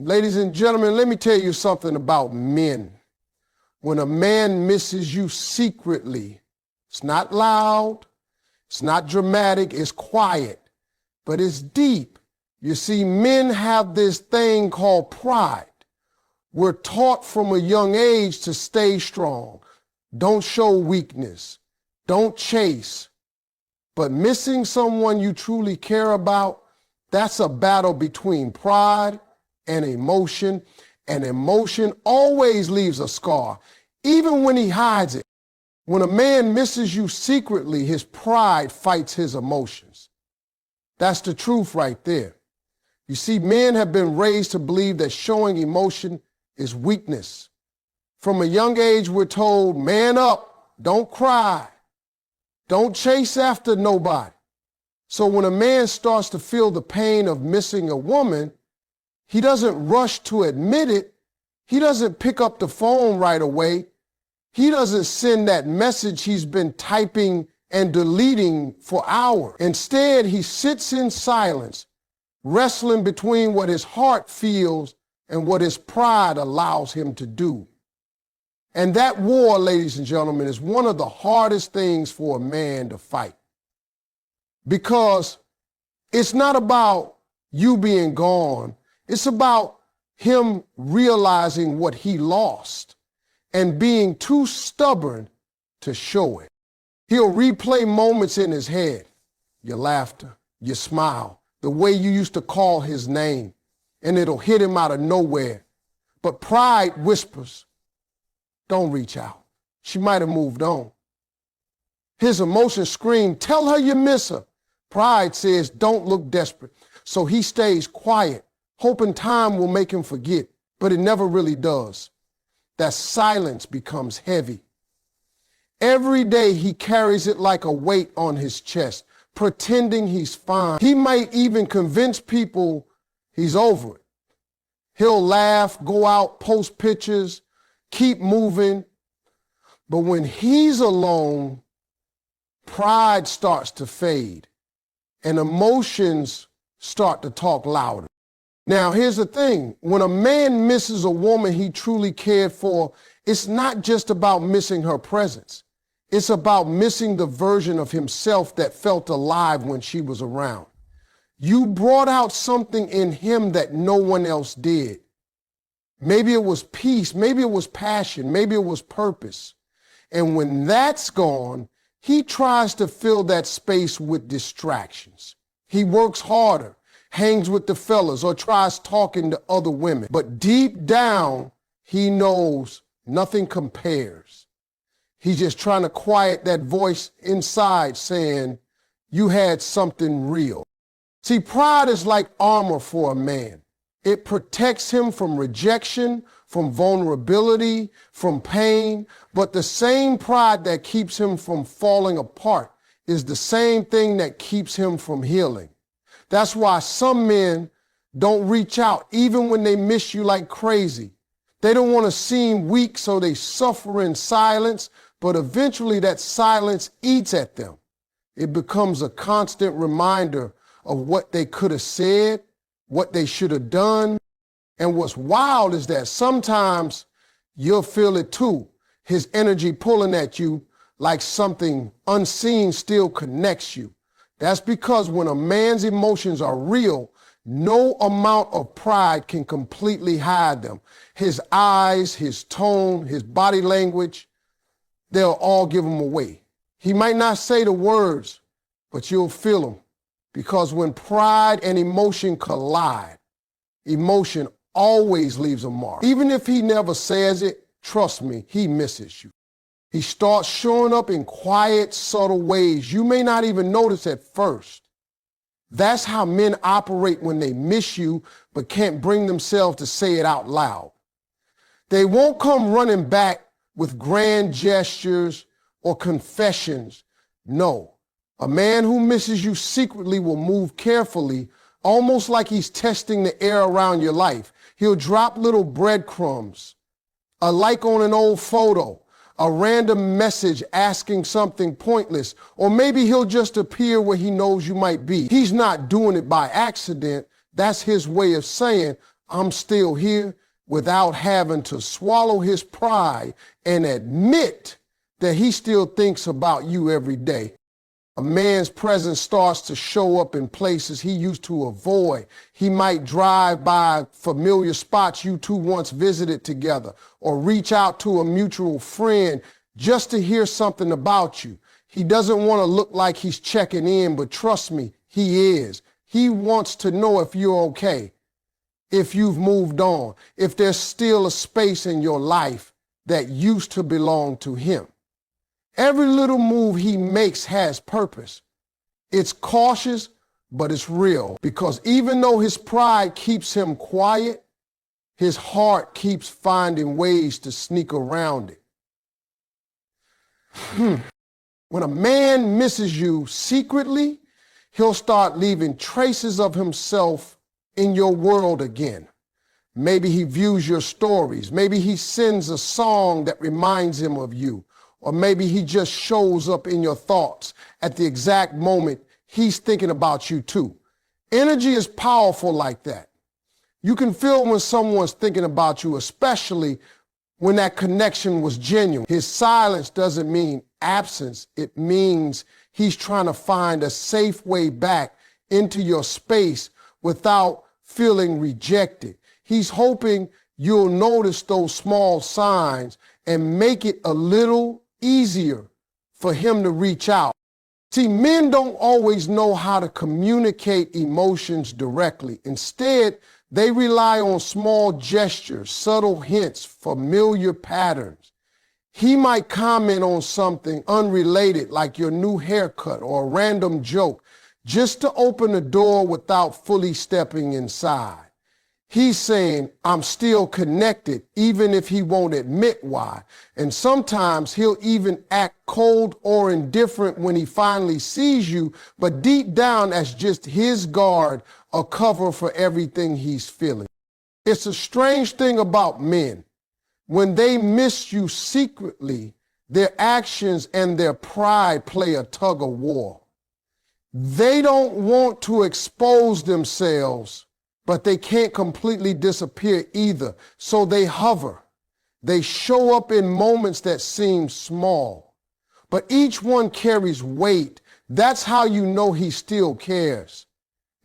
Ladies and gentlemen, let me tell you something about men. When a man misses you secretly, it's not loud, it's not dramatic, it's quiet, but it's deep. You see, men have this thing called pride. We're taught from a young age to stay strong. Don't show weakness. Don't chase. But missing someone you truly care about, that's a battle between pride and emotion. And emotion always leaves a scar, even when he hides it. When a man misses you secretly, his pride fights his emotions. That's the truth right there. You see, men have been raised to believe that showing emotion is weakness. From a young age, we're told, man up, don't cry, don't chase after nobody. So when a man starts to feel the pain of missing a woman, he doesn't rush to admit it. He doesn't pick up the phone right away. He doesn't send that message he's been typing and deleting for hours. Instead, he sits in silence, wrestling between what his heart feels and what his pride allows him to do. And that war, ladies and gentlemen, is one of the hardest things for a man to fight. Because it's not about you being gone. It's about him realizing what he lost and being too stubborn to show it. He'll replay moments in his head, your laughter, your smile, the way you used to call his name, and it'll hit him out of nowhere. But pride whispers, don't reach out. She might have moved on. His emotions scream, tell her you miss her. Pride says, don't look desperate. So he stays quiet, hoping time will make him forget, but it never really does. That silence becomes heavy. Every day he carries it like a weight on his chest, pretending he's fine. He might even convince people he's over it. He'll laugh, go out, post pictures, keep moving. But when he's alone, pride starts to fade and emotions start to talk louder. Now, here's the thing. When a man misses a woman he truly cared for, it's not just about missing her presence. It's about missing the version of himself that felt alive when she was around. You brought out something in him that no one else did. Maybe it was peace, maybe it was passion, maybe it was purpose. And when that's gone, he tries to fill that space with distractions. He works harder, hangs with the fellas, or tries talking to other women. But deep down, he knows nothing compares. He's just trying to quiet that voice inside saying, you had something real. See, pride is like armor for a man. It protects him from rejection, from vulnerability, from pain. But the same pride that keeps him from falling apart is the same thing that keeps him from healing. That's why some men don't reach out, even when they miss you like crazy. They don't want to seem weak, so they suffer in silence, but eventually that silence eats at them. It becomes a constant reminder of what they could have said, what they should have done. And what's wild is that sometimes you'll feel it too, his energy pulling at you like something unseen still connects you. That's because when a man's emotions are real, no amount of pride can completely hide them. His eyes, his tone, his body language, they'll all give him away. He might not say the words, but you'll feel them. Because when pride and emotion collide, emotion always leaves a mark. Even if he never says it, trust me, he misses you. He starts showing up in quiet, subtle ways you may not even notice at first. That's how men operate when they miss you but can't bring themselves to say it out loud. They won't come running back with grand gestures or confessions. No, a man who misses you secretly will move carefully, almost like he's testing the air around your life. He'll drop little breadcrumbs, a like on an old photo, a random message asking something pointless, or maybe he'll just appear where he knows you might be. He's not doing it by accident. That's his way of saying, I'm still here, without having to swallow his pride and admit that he still thinks about you every day. A man's presence starts to show up in places he used to avoid. He might drive by familiar spots you two once visited together, or reach out to a mutual friend just to hear something about you. He doesn't want to look like he's checking in, but trust me, he is. He wants to know if you're okay, if you've moved on, if there's still a space in your life that used to belong to him. Every little move he makes has purpose. It's cautious, but it's real, because even though his pride keeps him quiet, his heart keeps finding ways to sneak around it. When a man misses you secretly, he'll start leaving traces of himself in your world again. Maybe he views your stories. Maybe he sends a song that reminds him of you. Or maybe he just shows up in your thoughts at the exact moment he's thinking about you too. Energy is powerful like that. You can feel when someone's thinking about you, especially when that connection was genuine. His silence doesn't mean absence. It means he's trying to find a safe way back into your space without feeling rejected. He's hoping you'll notice those small signs and make it a little easier for him to reach out. See, men don't always know how to communicate emotions directly. Instead, they rely on small gestures, subtle hints, familiar patterns. He might comment on something unrelated, like your new haircut or a random joke, just to open the door without fully stepping inside. He's saying, I'm still connected, even if he won't admit why. And sometimes he'll even act cold or indifferent when he finally sees you, but deep down that's just his guard, a cover for everything he's feeling. It's a strange thing about men. When they miss you secretly, their actions and their pride play a tug of war. They don't want to expose themselves, but they can't completely disappear either. So they hover. They show up in moments that seem small, but each one carries weight. That's how you know he still cares.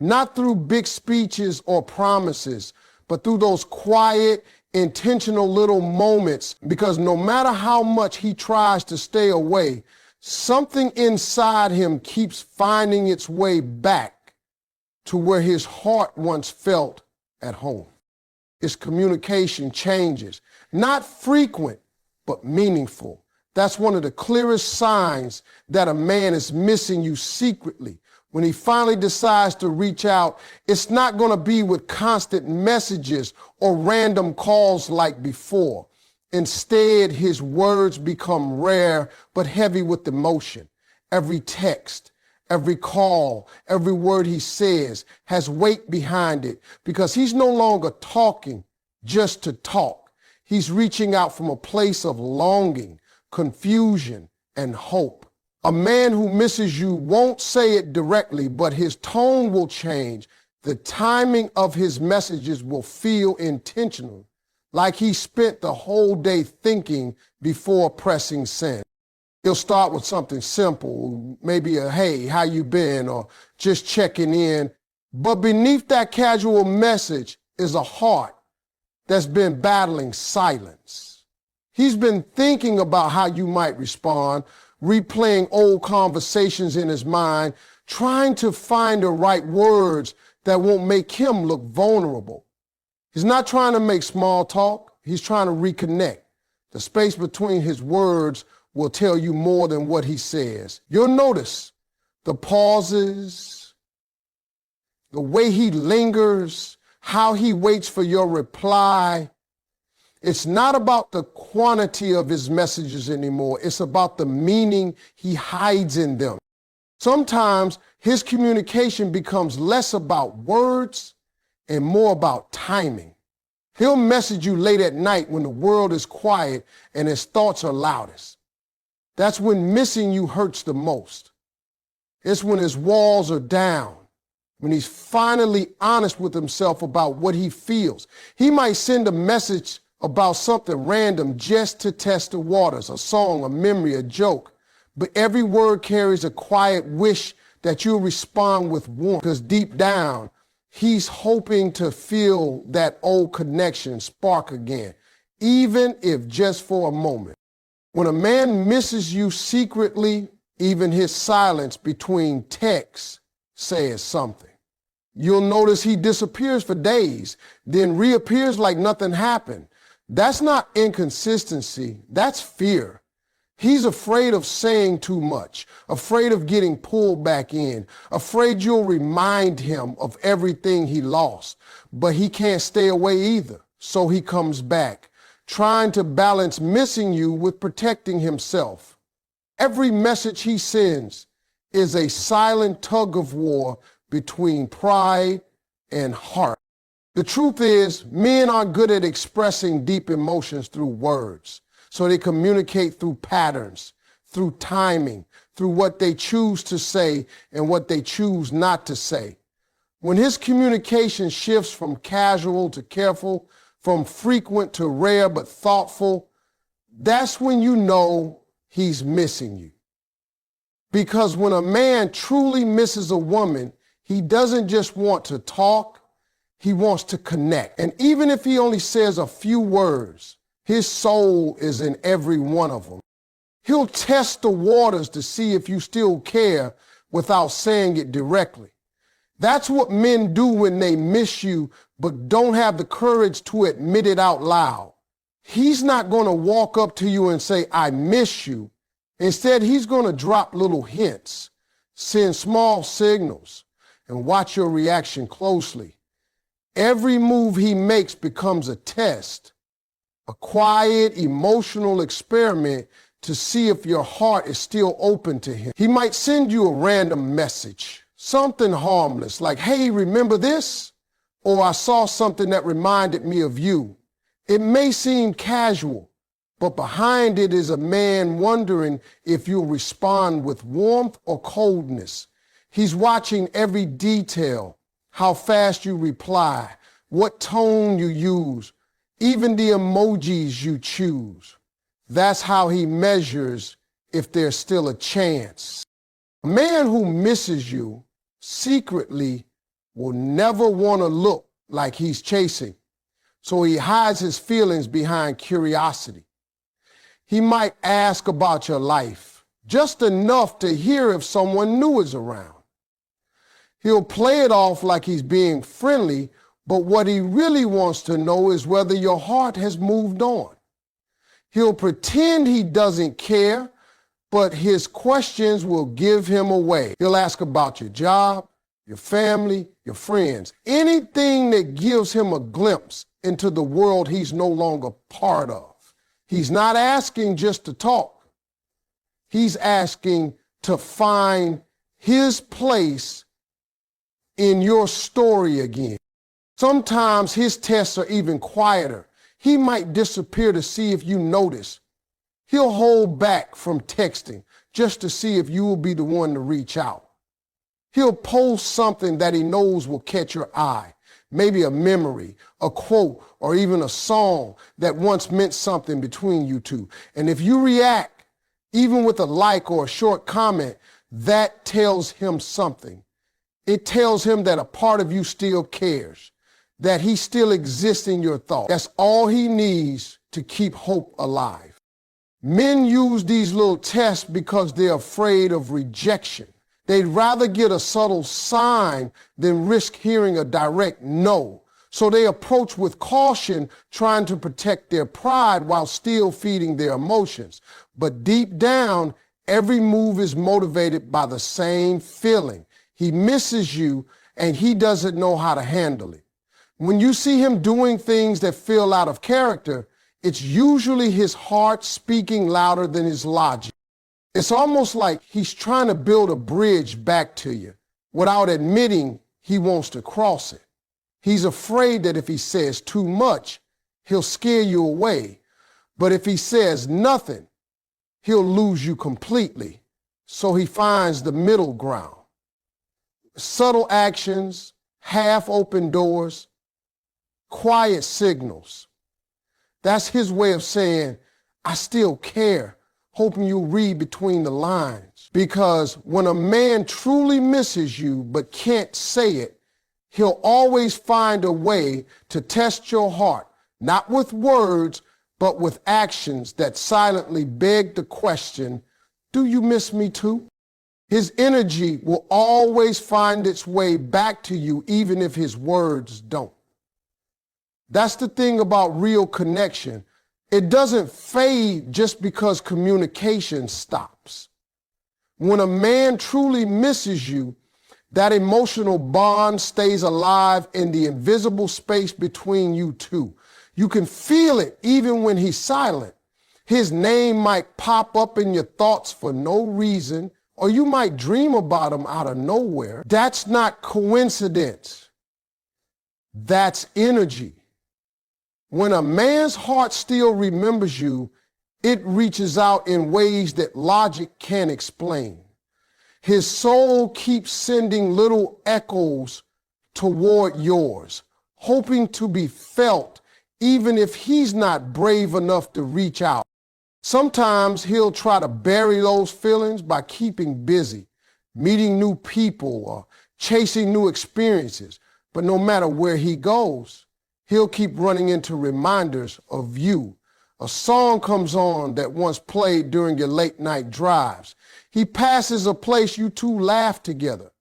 Not through big speeches or promises, but through those quiet, intentional little moments, because no matter how much he tries to stay away, something inside him keeps finding its way back to where his heart once felt at home. His communication changes, not frequent, but meaningful. That's one of the clearest signs that a man is missing you secretly. When he finally decides to reach out, it's not going to be with constant messages or random calls like before. Instead, his words become rare but heavy with emotion. Every text, every call, every word he says has weight behind it, because he's no longer talking just to talk. He's reaching out from a place of longing, confusion, and hope. A man who misses you won't say it directly, but his tone will change. The timing of his messages will feel intentional, like he spent the whole day thinking before pressing send. He'll start with something simple, maybe a hey, how you been, or just checking in. But beneath that casual message is a heart that's been battling silence. He's been thinking about how you might respond, replaying old conversations in his mind, trying to find the right words that won't make him look vulnerable. He's not trying to make small talk. He's trying to reconnect. The space between his words will tell you more than what he says. You'll notice the pauses, the way he lingers, how he waits for your reply. It's not about the quantity of his messages anymore. It's about the meaning he hides in them. Sometimes his communication becomes less about words and more about timing. He'll message you late at night when the world is quiet and his thoughts are loudest. That's when missing you hurts the most. It's when his walls are down, when he's finally honest with himself about what he feels. He might send a message about something random just to test the waters, a song, a memory, a joke. But every word carries a quiet wish that you'll respond with warmth, because deep down, he's hoping to feel that old connection spark again, even if just for a moment. When a man misses you secretly, even his silence between texts says something. You'll notice he disappears for days, then reappears like nothing happened. That's not inconsistency, that's fear. He's afraid of saying too much, afraid of getting pulled back in, afraid you'll remind him of everything he lost. But he can't stay away either, so he comes back, trying to balance missing you with protecting himself. Every message he sends is a silent tug of war between pride and heart. The truth is, men aren't good at expressing deep emotions through words, so they communicate through patterns, through timing, through what they choose to say and what they choose not to say. When his communication shifts from casual to careful, from frequent to rare but thoughtful, that's when you know he's missing you. Because when a man truly misses a woman, he doesn't just want to talk, he wants to connect. And even if he only says a few words, his soul is in every one of them. He'll test the waters to see if you still care without saying it directly. That's what men do when they miss you, but don't have the courage to admit it out loud. He's not going to walk up to you and say, I miss you. Instead, he's going to drop little hints, send small signals, and watch your reaction closely. Every move he makes becomes a test, a quiet, emotional experiment to see if your heart is still open to him. He might send you a random message, something harmless, like, hey, remember this? Or I saw something that reminded me of you. It may seem casual, but behind it is a man wondering if you'll respond with warmth or coldness. He's watching every detail, how fast you reply, what tone you use, even the emojis you choose. That's how he measures if there's still a chance. A man who misses you secretly will never want to look like he's chasing, so he hides his feelings behind curiosity. He might ask about your life, just enough to hear if someone new is around. He'll play it off like he's being friendly, but what he really wants to know is whether your heart has moved on. He'll pretend he doesn't care, but his questions will give him away. He'll ask about your job, your family, your friends, anything that gives him a glimpse into the world he's no longer part of. He's not asking just to talk. He's asking to find his place in your story again. Sometimes his tests are even quieter. He might disappear to see if you notice. He'll hold back from texting just to see if you will be the one to reach out. He'll post something that he knows will catch your eye, maybe a memory, a quote, or even a song that once meant something between you two. And if you react, even with a like or a short comment, that tells him something. It tells him that a part of you still cares, that he still exists in your thoughts. That's all he needs to keep hope alive. Men use these little tests because they're afraid of rejection. They'd rather get a subtle sign than risk hearing a direct no. So they approach with caution, trying to protect their pride while still feeding their emotions. But deep down, every move is motivated by the same feeling. He misses you and he doesn't know how to handle it. When you see him doing things that feel out of character, it's usually his heart speaking louder than his logic. It's almost like he's trying to build a bridge back to you without admitting he wants to cross it. He's afraid that if he says too much, he'll scare you away. But if he says nothing, he'll lose you completely. So he finds the middle ground. subtle actions, half-open doors, quiet signals. That's his way of saying, I still care, hoping you'll read between the lines. Because when a man truly misses you but can't say it, he'll always find a way to test your heart, not with words, but with actions that silently beg the question, do you miss me too? His energy will always find its way back to you, even if his words don't. That's the thing about real connection. It doesn't fade just because communication stops. When a man truly misses you, that emotional bond stays alive in the invisible space between you two. You can feel it even when he's silent. His name might pop up in your thoughts for no reason, or you might dream about him out of nowhere. That's not coincidence. That's energy. When a man's heart still remembers you, it reaches out in ways that logic can't explain. His soul keeps sending little echoes toward yours, hoping to be felt even if he's not brave enough to reach out. Sometimes he'll try to bury those feelings by keeping busy, meeting new people, or chasing new experiences. But no matter where he goes, he'll keep running into reminders of you. A song comes on that once played during your late night drives. He passes a place you two laugh together.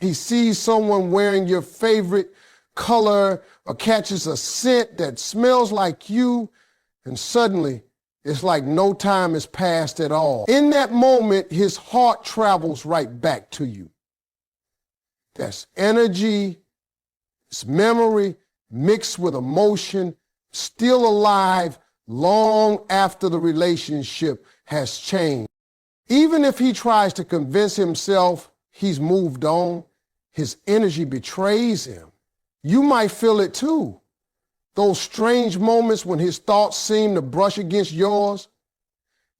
He sees someone wearing your favorite color or catches a scent that smells like you, and suddenly it's like no time has passed at all. In that moment, his heart travels right back to you. That's energy, it's memory mixed with emotion, still alive long after the relationship has changed. Even if he tries to convince himself he's moved on, his energy betrays him. You might feel it too. Those strange moments when his thoughts seem to brush against yours,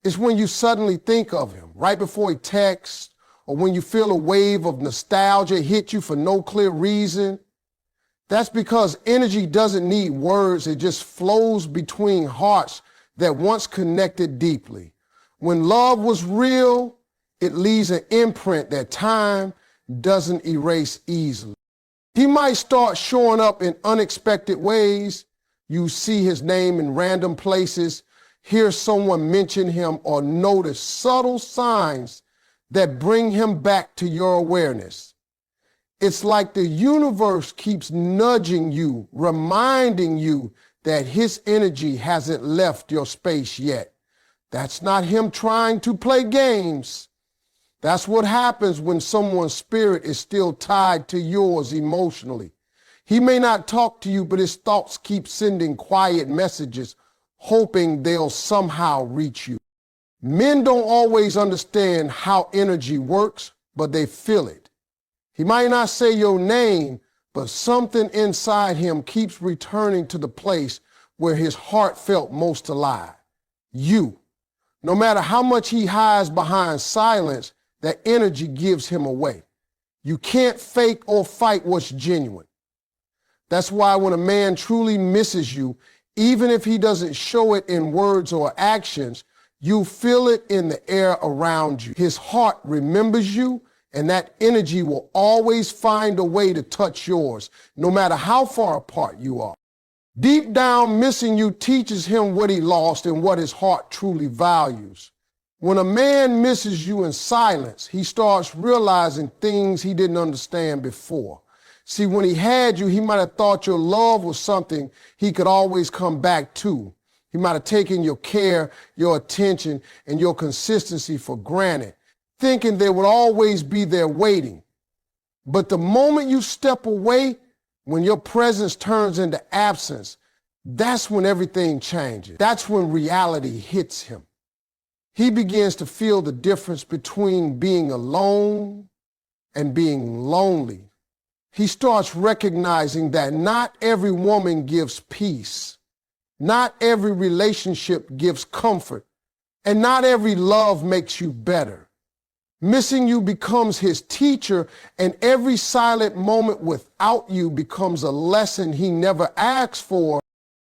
it's when you suddenly think of him, right before he texts, or when you feel a wave of nostalgia hit you for no clear reason. That's because energy doesn't need words, it just flows between hearts that once connected deeply. When love was real, it leaves an imprint that time doesn't erase easily. He might start showing up in unexpected ways. You see his name in random places, hear someone mention him, or notice subtle signs that bring him back to your awareness. It's like the universe keeps nudging you, reminding you that his energy hasn't left your space yet. That's not him trying to play games. That's what happens when someone's spirit is still tied to yours emotionally. He may not talk to you, but his thoughts keep sending quiet messages, hoping they'll somehow reach you. Men don't always understand how energy works, but they feel it. He might not say your name, but something inside him keeps returning to the place where his heart felt most alive. You. No matter how much he hides behind silence, that energy gives him away. You can't fake or fight what's genuine. That's why when a man truly misses you, even if he doesn't show it in words or actions, you feel it in the air around you. His heart remembers you, and that energy will always find a way to touch yours, no matter how far apart you are. Deep down, missing you teaches him what he lost and what his heart truly values. When a man misses you in silence, he starts realizing things he didn't understand before. See, when he had you, he might have thought your love was something he could always come back to. He might have taken your care, your attention, and your consistency for granted, thinking they would always be there waiting. But the moment you step away, when your presence turns into absence, that's when everything changes. That's when reality hits him. He begins to feel the difference between being alone and being lonely. He starts recognizing that not every woman gives peace, not every relationship gives comfort, and not every love makes you better. Missing you becomes his teacher, and every silent moment without you becomes a lesson he never asked for,